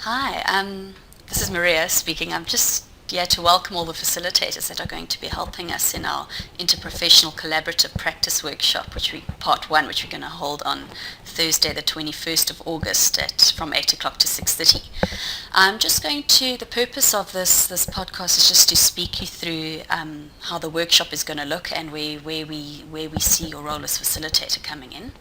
Hi, this is Maria speaking. I'm just here to welcome all the facilitators that are going to be helping us in our interprofessional collaborative practice workshop, part one, which we're going to hold on Thursday, the 21st of August from 8 o'clock to 6:30. The purpose of this podcast is just to speak you through how the workshop is going to look and where we see your role as facilitator coming in.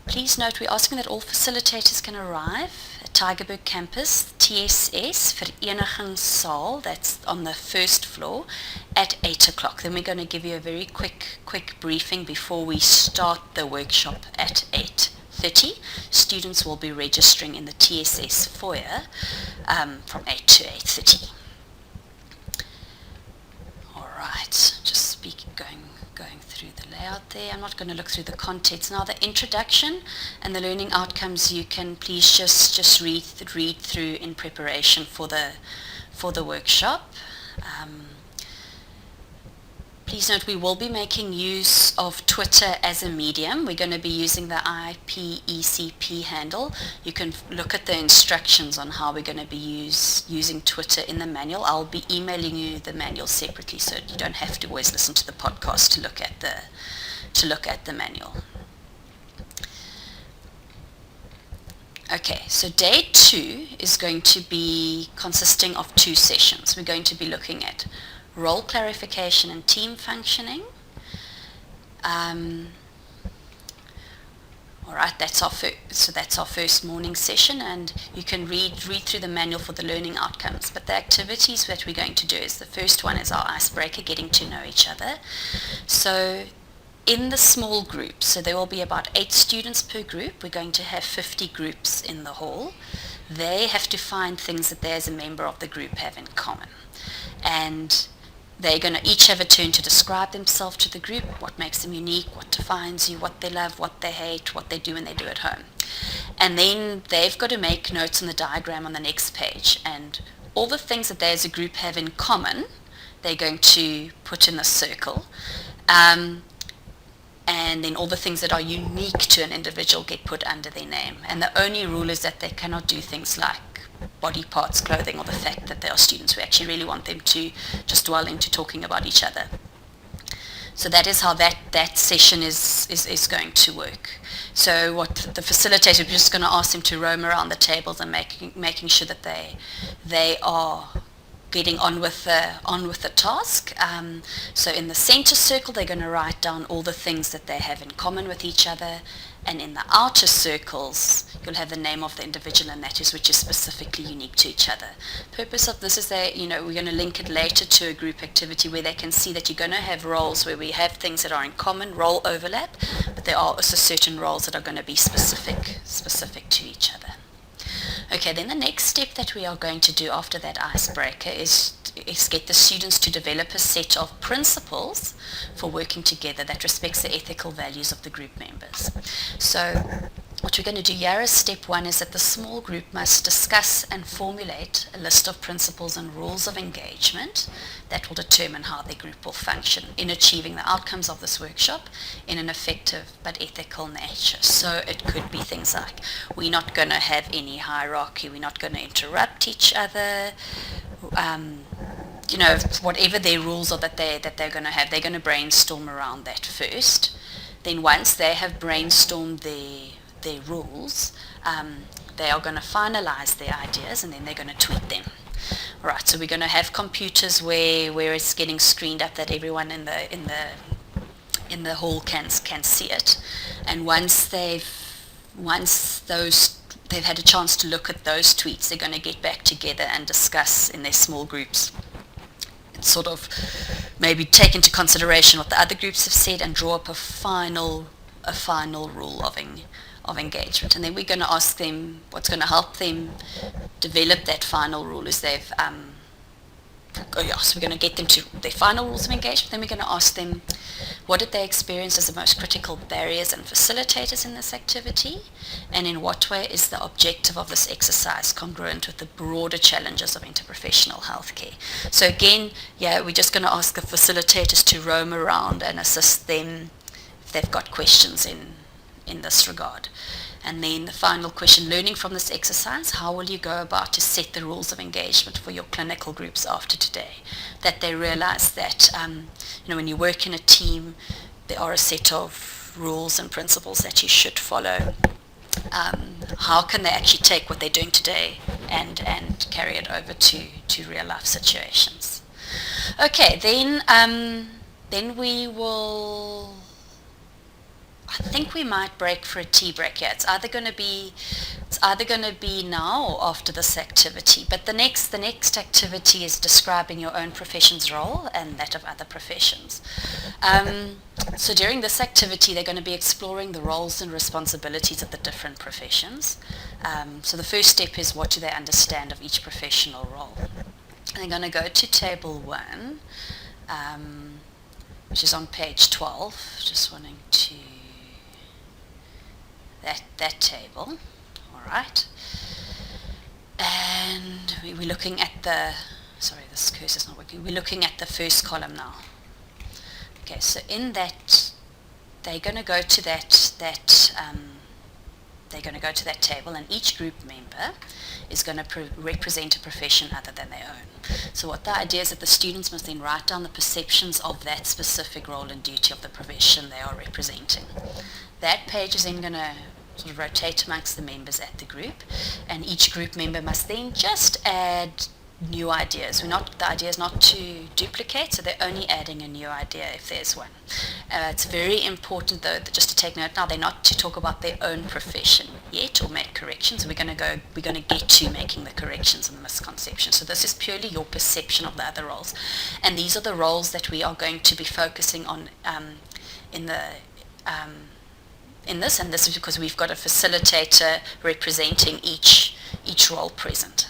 Please note we're asking that all facilitators can arrive at Tygerberg campus, TSS, Verenigingssaal, that's on the first floor, at 8 o'clock. Then we're going to give you a very quick briefing before we start the workshop at 8:30. Students will be registering in the TSS foyer from 8 to 8:30. All right, going through the layout there. I'm not going to look through the contents now. The introduction and the learning outcomes you can please just read through in preparation for the workshop. Please note we will be making use of Twitter as a medium. We're going to be using the IPECP handle. You can look at the instructions on how we're going to be using Twitter in the manual. I'll be emailing you the manual separately, so you don't have to always listen to the podcast to look at the manual. Okay, so day 2 is going to be consisting of 2 sessions. We're going to be looking at role clarification and team functioning. All right, that's our first morning session, and you can read through the manual for the learning outcomes. But the activities that we're going to do is the first one is our icebreaker, getting to know each other. So in the small groups, so there will be about 8 students per group. We're going to have 50 groups in the hall. They have to find things that they as a member of the group have in common. And they're going to each have a turn to describe themselves to the group, what makes them unique, what defines you, what they love, what they hate, what they do when they do at home. And then they've got to make notes on the diagram on the next page. And all the things that they as a group have in common, they're going to put in a circle. And then all the things that are unique to an individual get put under their name. And the only rule is that they cannot do things like body parts, clothing, or the fact that they are students. We actually really want them to just dwell into talking about each other. So that is how that session is going to work. So what the facilitator, we're just going to ask them to roam around the tables and making sure that they are getting on with the task. So in the center circle, they're going to write down all the things that they have in common with each other. And in the outer circles, you'll have the name of the individual, and that is which is specifically unique to each other. Purpose of this is that, we're going to link it later to a group activity where they can see that you're going to have roles where we have things that are in common, role overlap, but there are also certain roles that are going to be specific to each other. Okay, then the next step that we are going to do after that icebreaker is get the students to develop a set of principles for working together that respects the ethical values of the group members. So what we're going to do here as step 1 is that the small group must discuss and formulate a list of principles and rules of engagement that will determine how the group will function in achieving the outcomes of this workshop in an effective but ethical nature. So it could be things like, we're not going to have any hierarchy, we're not going to interrupt each other, whatever their rules are that they're going to have, they're going to brainstorm around that first. Then once they have brainstormed their rules, they are going to finalize their ideas, and then they're going to tweet them. Right, so we're going to have computers where it's getting screened up that everyone in the hall can see it. And once they've had a chance to look at those tweets, they're going to get back together and discuss in their small groups, sort of maybe take into consideration what the other groups have said and draw up a final rule of engagement. And then we're going to ask them, what's going to help them develop that final rule is so we're going to get them to their final rules of engagement. Then we're going to ask them, what did they experience as the most critical barriers and facilitators in this activity? And in what way is the objective of this exercise congruent with the broader challenges of interprofessional healthcare? So again, we're just going to ask the facilitators to roam around and assist them if they've got questions in this regard. And then the final question, learning from this exercise, how will you go about to set the rules of engagement for your clinical groups after today? That they realize that, when you work in a team, there are a set of rules and principles that you should follow. How can they actually take what they're doing today and carry it over to real life situations? Okay, then we will, I think we might break for a tea break here. It's either going to be now or after this activity. But the next activity is describing your own profession's role and that of other professions. So during this activity, they're going to be exploring the roles and responsibilities of the different professions. So the first step is, what do they understand of each professional role? And they're going to go to table 1, which is on page 12. Just wanting to that table. All right. And we're looking at this cursor's not working. We're looking at the first column now. Okay, so in that, they're going to go to that table, and each group member is going to represent a profession other than their own. So what the idea is that the students must then write down the perceptions of that specific role and duty of the profession they are representing. That page is then going to sort of rotate amongst the members at the group, and each group member must then just add new ideas. The idea is not to duplicate, so they're only adding a new idea if there's one. It's very important, though, just to take note now, they're not to talk about their own profession yet or make corrections. We're going to get to making the corrections and the misconceptions. So this is purely your perception of the other roles, and these are the roles that we are going to be focusing on in this, and this is because we've got a facilitator representing each role present.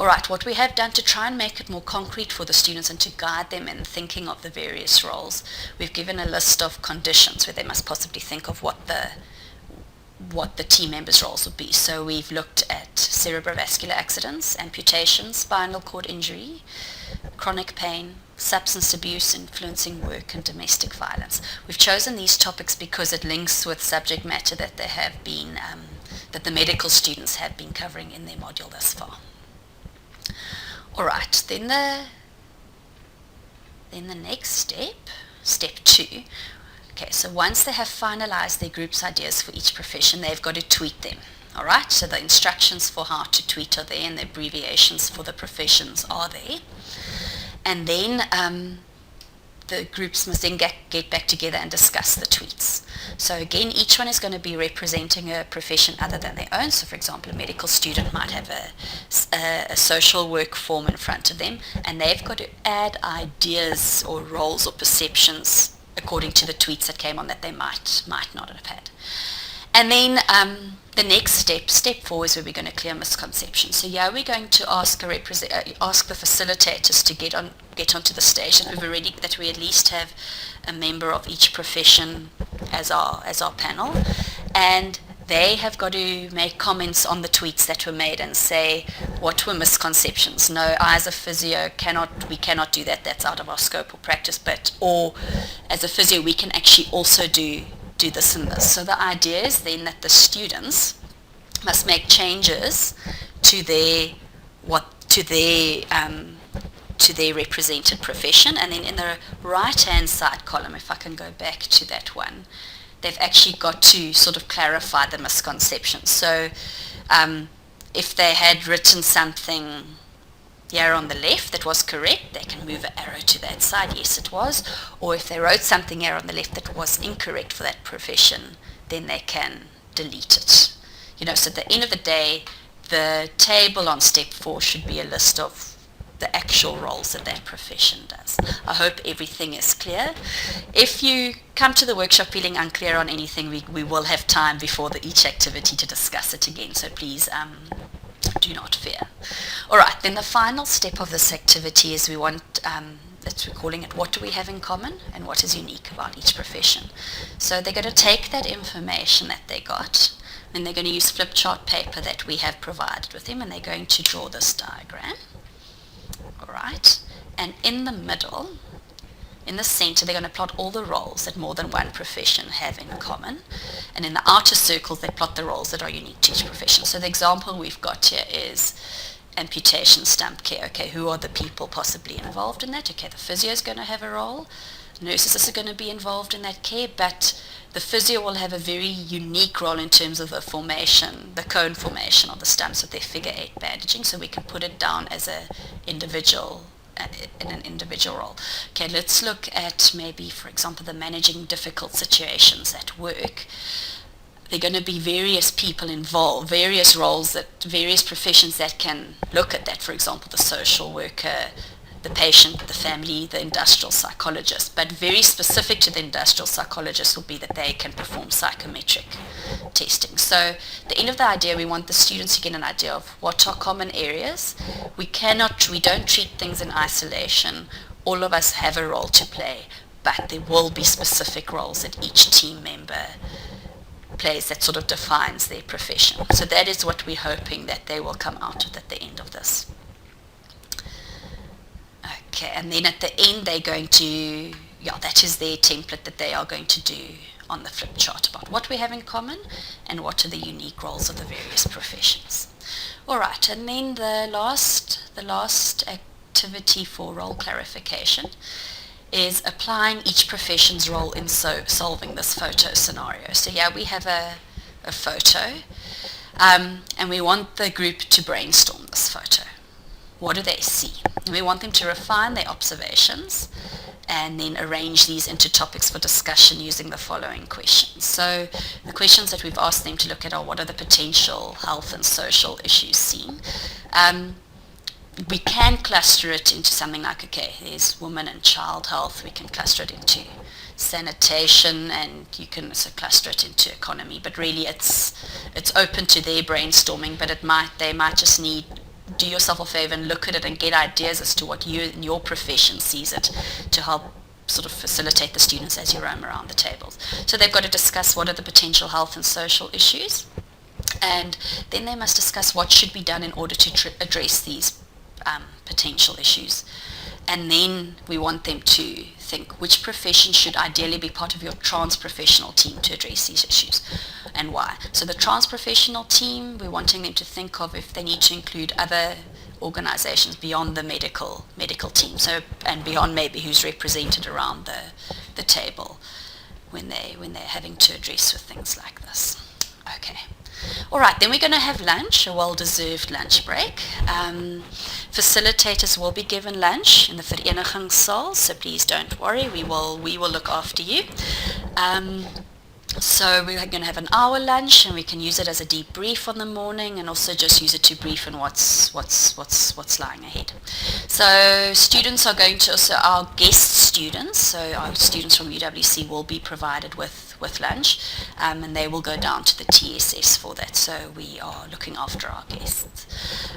All right, what we have done to try and make it more concrete for the students and to guide them in thinking of the various roles, we've given a list of conditions where they must possibly think of what the team members' roles would be. So we've looked at cerebrovascular accidents, amputation, spinal cord injury, chronic pain, substance abuse, influencing work, and domestic violence. We've chosen these topics because it links with subject matter that they have been, that the medical students have been covering in their module thus far. All right, then the next step 2. Okay, so once they have finalized their group's ideas for each profession, they've got to tweet them. All right, so the instructions for how to tweet are there, and the abbreviations for the professions are there. And then the groups must then get back together and discuss the tweets. So again, each one is going to be representing a profession other than their own. So for example, a medical student might have a social work form in front of them, and they've got to add ideas or roles or perceptions according to the tweets that came on that they might not have had. And then the next step 4, is where we're going to clear misconceptions. So yeah, we're going to ask the facilitators to get onto the stage, and that we at least have a member of each profession as our panel, and they have got to make comments on the tweets that were made and say what were misconceptions. No, I as a physio we cannot do that. That's out of our scope or practice. Or as a physio, we can actually also do this and this. So the idea is then that the students must make changes to their represented profession, and then in the right-hand side column, if I can go back to that one, they've actually got to sort of clarify the misconceptions. So if they had written something here on the left that was correct, they can move an arrow to that side, yes it was. Or if they wrote something here on the left that was incorrect for that profession, then they can delete it. So at the end of the day, the table on step 4 should be a list of the actual roles that profession does. I hope everything is clear. If you come to the workshop feeling unclear on anything, we will have time before each activity to discuss it again, so please do not fear. All right, then the final step of this activity is we're calling it, what do we have in common and what is unique about each profession. So they're going to take that information that they got, and they're going to use flip chart paper that we have provided with them, and they're going to draw this diagram. All right, and in the middle in the center, they're going to plot all the roles that more than one profession have in common. And in the outer circles, they plot the roles that are unique to each profession. So the example we've got here is amputation stump care. Okay, who are the people possibly involved in that? Okay, the physio is going to have a role. Nurses are going to be involved in that care, but the physio will have a very unique role in terms of the formation, the cone formation of the stumps with their figure 8 bandaging, so we can put it down as a individual, in an individual role. Okay, let's look at maybe, for example, the managing difficult situations at work. There are going to be various people involved, various roles, that various professions that can look at that. For example, the social worker, the patient, the family, the industrial psychologist. But very specific to the industrial psychologist will be that they can perform psychometric testing. So the end of the idea, we want the students to get an idea of what are common areas. We don't treat things in isolation. All of us have a role to play, but there will be specific roles that each team member plays that sort of defines their profession. So that is what we're hoping that they will come out with at the end of this. Okay, and then at the end they're going to, that is their template that they are going to do on the flip chart about what we have in common and what are the unique roles of the various professions. All right, and then the last activity for role clarification is applying each profession's role in solving this photo scenario. So we have a photo, and we want the group to brainstorm this photo. What do they see? And we want them to refine their observations and then arrange these into topics for discussion using the following questions. So the questions that we've asked them to look at are, what are the potential health and social issues seen? We can cluster it into something like, okay, there's women and child health. We can cluster it into sanitation, and you can also cluster it into economy. But really it's open to their brainstorming, but they might just need, do yourself a favor and look at it and get ideas as to what you in your profession sees it, to help sort of facilitate the students as you roam around the tables. So they've got to discuss what are the potential health and social issues, and then they must discuss what should be done in order to address these potential issues. And then we want them to think which profession should ideally be part of your trans-professional team to address these issues and why. So the trans-professional team, we're wanting them to think of if they need to include other organizations beyond the medical team, so, and beyond maybe who's represented around the table when they're having to address with things like this. Okay. All right, then we're going to have lunch, a well-deserved lunch break. Facilitators will be given lunch in the verenigingssaal, so please don't worry, we will look after you. So we're going to have an hour lunch, and we can use it as a debrief on the morning, and also just use it to brief on what's lying ahead. So students are going to also, our guest students, so our students from UWC will be provided with lunch, and they will go down to the TSS for that. So we are looking after our guests.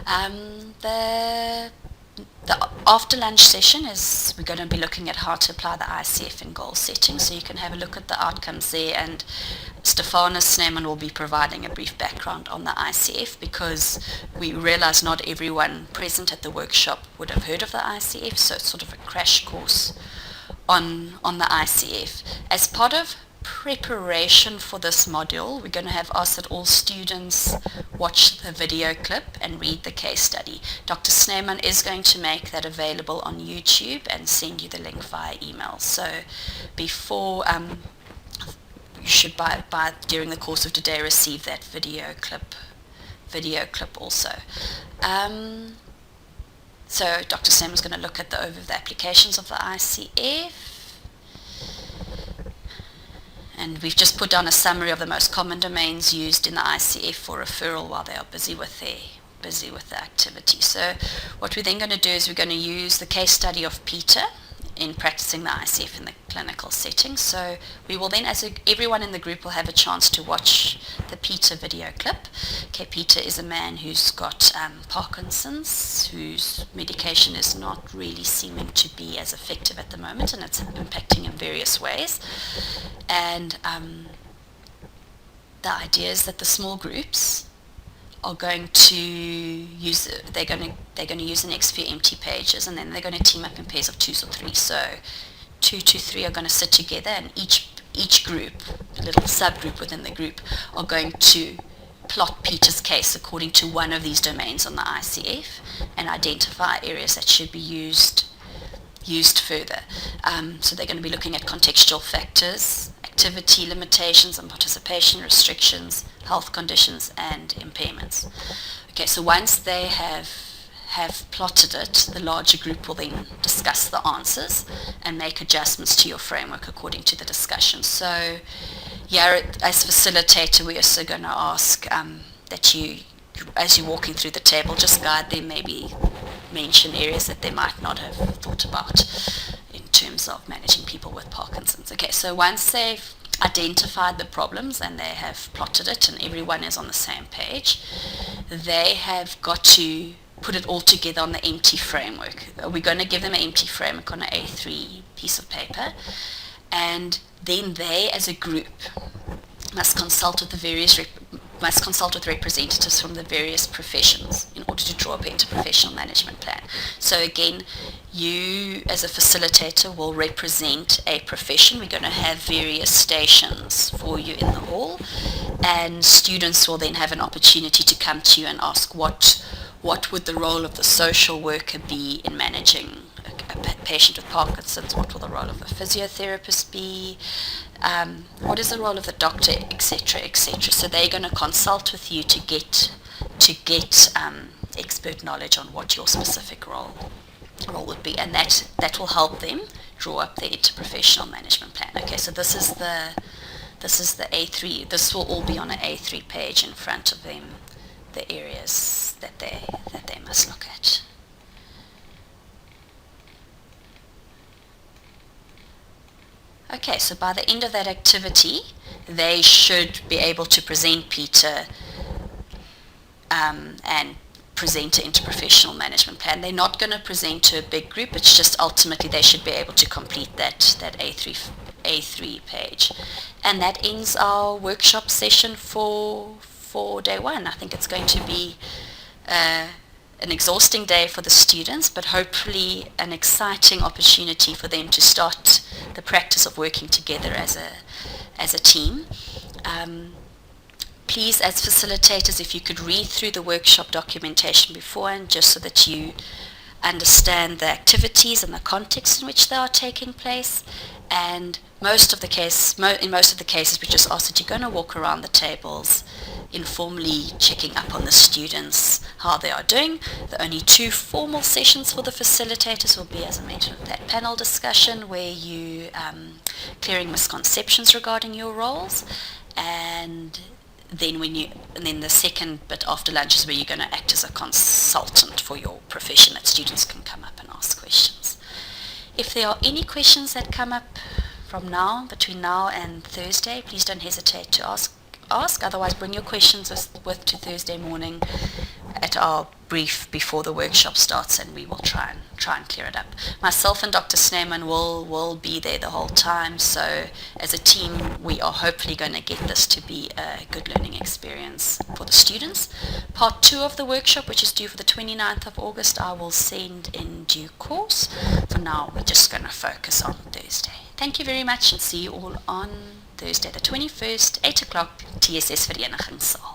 The after lunch session is, we're going to be looking at how to apply the ICF in goal setting, so you can have a look at the outcomes there, and Stefanus Sneeman will be providing a brief background on the ICF, because we realize not everyone present at the workshop would have heard of the ICF, so it's sort of a crash course on the ICF. As part of preparation for this module, we're going to have asked that all students watch the video clip and read the case study. Dr. Sneeman is going to make that available on YouTube and send you the link via email. So before, you should during the course of today receive that video clip also. So Dr. Sneeman is going to look at the overview of the applications of the ICF. And we've just put down a summary of the most common domains used in the ICF for referral while they are busy with the activity. So what we're then going to do is we're going to use the case study of Peter in practicing the ICF in the clinical setting. So we will then, everyone in the group will have a chance to watch the Peter video clip. Okay, Peter is a man who's got Parkinson's, whose medication is not really seeming to be as effective at the moment, and it's impacting in various ways. And the idea is that the small groups are going to use, they're going to use the next few empty pages, and then they're going to team up in pairs of 2s or 3. So 2 to 3 are going to sit together, and each group, a little subgroup within the group, are going to plot Peter's case according to one of these domains on the ICF and identify areas that should be used further. So they're going to be looking at contextual factors, activity limitations and participation restrictions, health conditions and impairments. Okay, so once they have plotted it, the larger group will then discuss the answers and make adjustments to your framework according to the discussion. So yeah, as facilitator, we're also going to ask that you, as you're walking through the table, just guide them, maybe mention areas that they might not have thought about in terms of managing people with Parkinson's. Okay, so once they've identified the problems and they have plotted it and everyone is on the same page, they have got to put it all together on the empty framework. We're going to give them an empty framework on an A3 piece of paper, and then they, as a group, must consult with representatives from the various professions in order to draw up an interprofessional management plan. So again, you as a facilitator will represent a profession. We're going to have various stations for you in the hall, and students will then have an opportunity to come to you and ask what would the role of the social worker be in managing a patient with Parkinson's? What will the role of a physiotherapist be? What is the role of the doctor, etc., etc. So they're going to consult with you to get expert knowledge on what your specific role would be, and that will help them draw up their interprofessional management plan. Okay, so this is the A3. This will all be on an A3 page in front of them, the areas that they must look at. Okay, so by the end of that activity, they should be able to present Peter and present an interprofessional management plan. They're not going to present to a big group. It's just ultimately they should be able to complete that A3 page. And that ends our workshop session for day one. I think it's going to be an exhausting day for the students, but hopefully an exciting opportunity for them to start the practice of working together as a team. Please, as facilitators, if you could read through the workshop documentation beforehand, just so that you understand the activities and the context in which they are taking place. And in most of the cases, we just ask that you're going to walk around the tables, informally checking up on the students, how they are doing. The only 2 formal sessions for the facilitators will be, as I mentioned, that panel discussion where you clearing misconceptions regarding your roles, and then the second bit after lunch is where you're going to act as a consultant for your profession, that students can come up and ask questions. If there are any questions that come up between now and Thursday, please don't hesitate to ask. Otherwise, bring your questions with to Thursday morning at our brief before the workshop starts, and we will try and clear it up. Myself and Dr. Sneeman will be there the whole time, so as a team we are hopefully going to get this to be a good learning experience for the students. Part 2 of the workshop, which is due for the 29th of August, I will send in due course. For now, we're just going to focus on Thursday. Thank you very much, and see you all on Thursday the 21st, 8 o'clock, TSS Vereniging Saal.